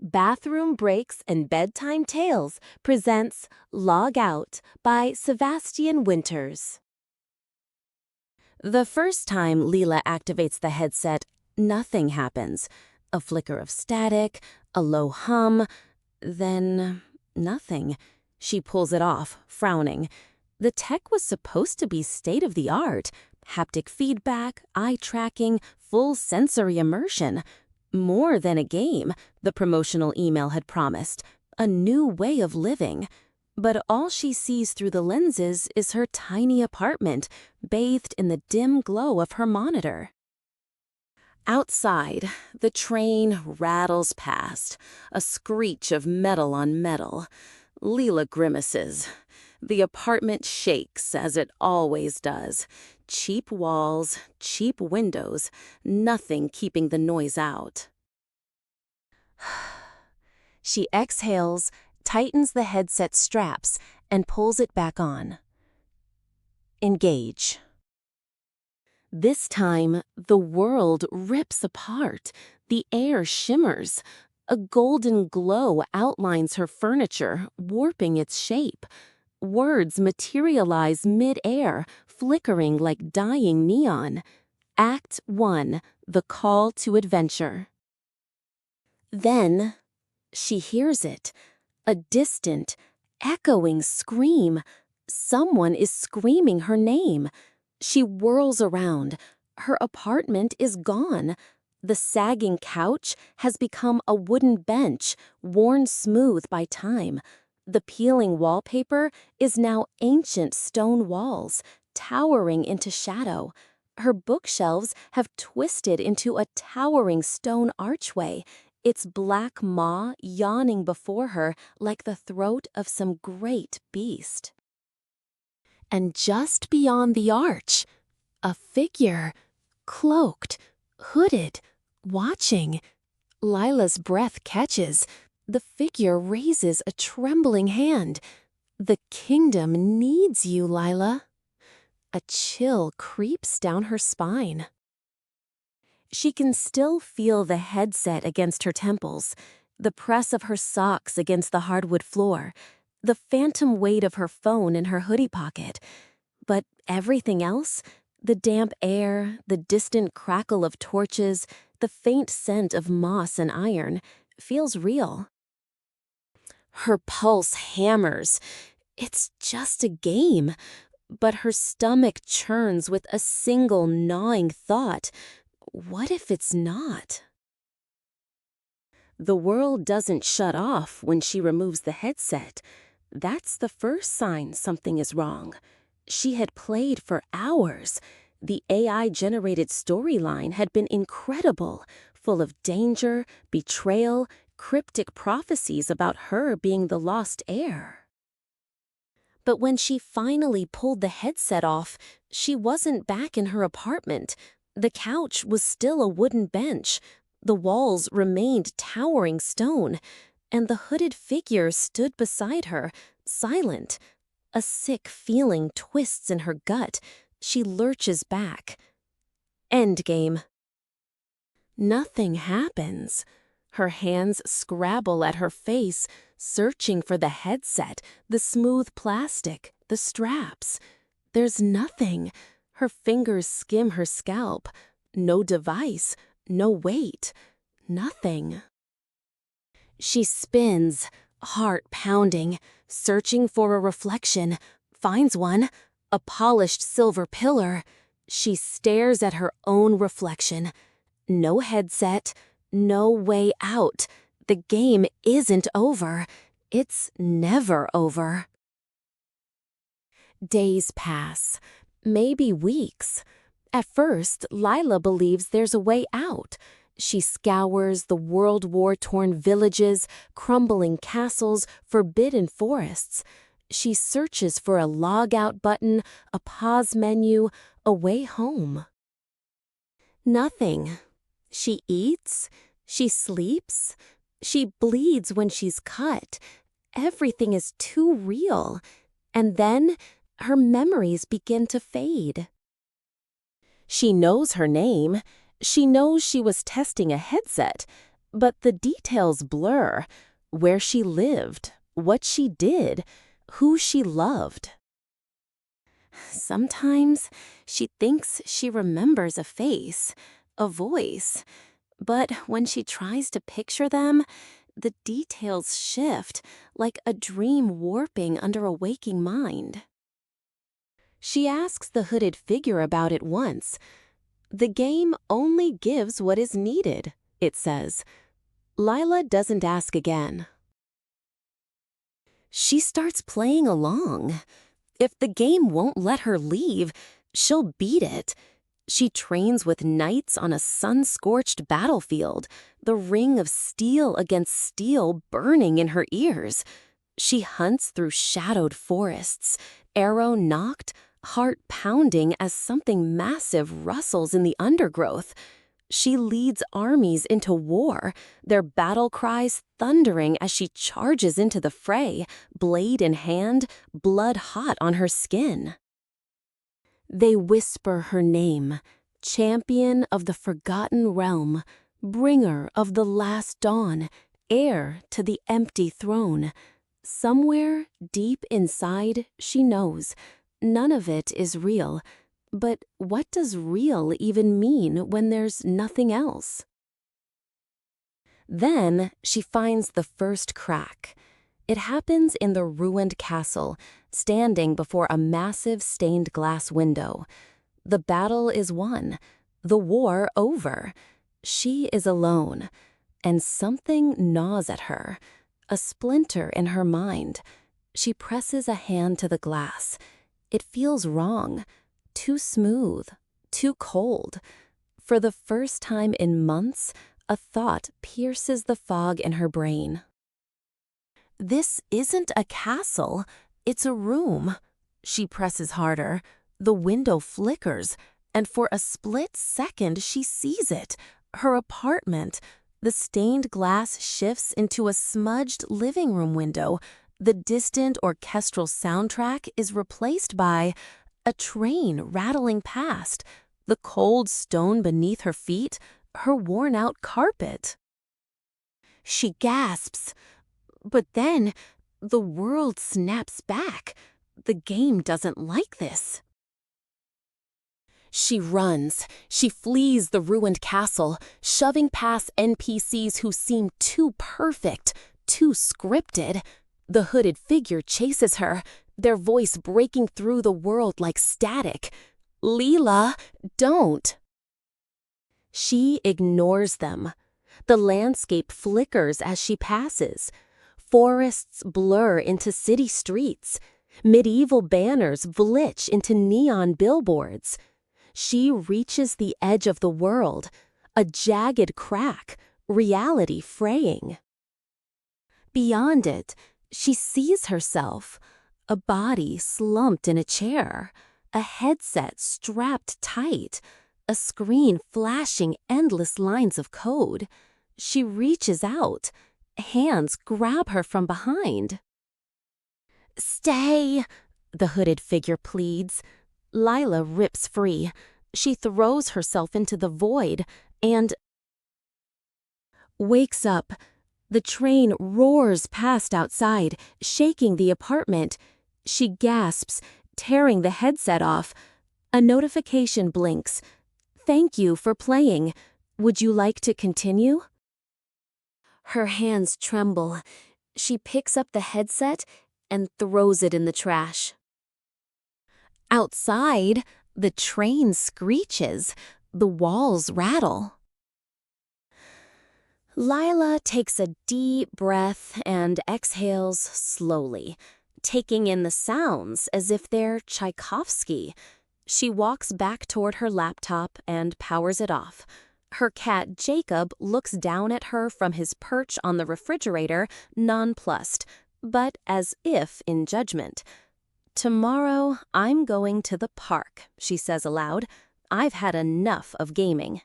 Bathroom Breaks and Bedtime Tales presents Log Out by Sevastian Winters. The first time Lila activates the headset, nothing happens. A flicker of static, a low hum, then nothing. She pulls it off, frowning. The tech was supposed to be state-of-the-art. Haptic feedback, eye tracking, full sensory immersion. More than a game, the promotional email had promised. A new way of living. But all she sees through the lenses is her tiny apartment, bathed in the dim glow of her monitor. Outside, the train rattles past, a screech of metal on metal. Lila grimaces. The apartment shakes, as it always does. Cheap walls, cheap windows, nothing keeping the noise out. She exhales, tightens the headset straps, and pulls it back on. Engage. This time, the world rips apart. The air shimmers. A golden glow outlines her furniture, warping its shape. Words materialize mid-air, flickering like dying neon. Act 1, The Call to Adventure. Then, she hears it. A distant, echoing scream. Someone is screaming her name. She whirls around. Her apartment is gone. The sagging couch has become a wooden bench, worn smooth by time. The peeling wallpaper is now ancient stone walls, towering into shadow. Her bookshelves have twisted into a towering stone archway, its black maw yawning before her like the throat of some great beast. And just beyond the arch, a figure, cloaked, hooded, watching. Lila's breath catches. The figure raises a trembling hand. The kingdom needs you, Lila. A chill creeps down her spine. She can still feel the headset against her temples, the press of her socks against the hardwood floor, the phantom weight of her phone in her hoodie pocket. But everything else, the damp air, the distant crackle of torches, the faint scent of moss and iron, feels real. Her pulse hammers. It's just a game. But her stomach churns with a single gnawing thought. What if it's not? The world doesn't shut off when she removes the headset. That's the first sign something is wrong. She had played for hours. The AI-generated storyline had been incredible, full of danger, betrayal, cryptic prophecies about her being the lost heir. But when she finally pulled the headset off, she wasn't back in her apartment. The couch was still a wooden bench. The walls remained towering stone, and the hooded figure stood beside her, silent. A sick feeling twists in her gut. She lurches back. Endgame. Nothing happens. Her hands scrabble at her face, searching for the headset, the smooth plastic, the straps. There's nothing. Her fingers skim her scalp. No device, no weight, nothing. She spins, heart pounding, searching for a reflection, finds one, a polished silver pillar. She stares at her own reflection. No headset, no way out. The game isn't over. It's never over. Days pass, maybe weeks. At first, Lila believes there's a way out. She scours the World War-torn villages, crumbling castles, forbidden forests. She searches for a log out button, a pause menu, a way home. Nothing. She eats, she sleeps, she bleeds when she's cut. Everything is too real. And then her memories begin to fade. She knows her name. She knows she was testing a headset. But the details blur: where she lived, what she did, who she loved. Sometimes she thinks she remembers a face, a voice, but when she tries to picture them, the details shift, like a dream warping under a waking mind. She asks the hooded figure about it once. "The game only gives what is needed," it says. Lila doesn't ask again. She starts playing along. If the game won't let her leave, she'll beat it. She trains with knights on a sun-scorched battlefield, the ring of steel against steel burning in her ears. She hunts through shadowed forests, arrow knocked, heart pounding as something massive rustles in the undergrowth. She leads armies into war, their battle cries thundering as she charges into the fray, blade in hand, blood hot on her skin. They whisper her name, champion of the forgotten realm, bringer of the last dawn, heir to the empty throne. Somewhere deep inside, she knows, none of it is real. But what does real even mean when there's nothing else? Then she finds the first crack. It happens in the ruined castle, standing before a massive stained glass window. The battle is won, the war over. She is alone, and something gnaws at her, a splinter in her mind. She presses a hand to the glass. It feels wrong. Too smooth, too cold. For the first time in months, a thought pierces the fog in her brain. This isn't a castle, it's a room. She presses harder. The window flickers, and for a split second she sees it. Her apartment. The stained glass shifts into a smudged living room window. The distant orchestral soundtrack is replaced by a train rattling past, the cold stone beneath her feet, her worn-out carpet. She gasps, but then the world snaps back. The game doesn't like this. She runs. She flees the ruined castle, shoving past NPCs who seem too perfect, too scripted. The hooded figure chases her, their voice breaking through the world like static. "Lila, don't!" She ignores them. The landscape flickers as she passes. Forests blur into city streets. Medieval banners glitch into neon billboards. She reaches the edge of the world, a jagged crack, reality fraying. Beyond it, she sees herself. A body slumped in a chair, a headset strapped tight, a screen flashing endless lines of code. She reaches out. Hands grab her from behind. "Stay," the hooded figure pleads. Lila rips free. She throws herself into the void and wakes up. The train roars past outside, shaking the apartment. She gasps, tearing the headset off. A notification blinks. "Thank you for playing. Would you like to continue?" Her hands tremble. She picks up the headset and throws it in the trash. Outside, the train screeches. The walls rattle. Lila takes a deep breath and exhales slowly, taking in the sounds as if they're Tchaikovsky. She walks back toward her laptop and powers it off. Her cat Jacob looks down at her from his perch on the refrigerator, nonplussed, but as if in judgment. "Tomorrow I'm going to the park," she says aloud. "I've had enough of gaming."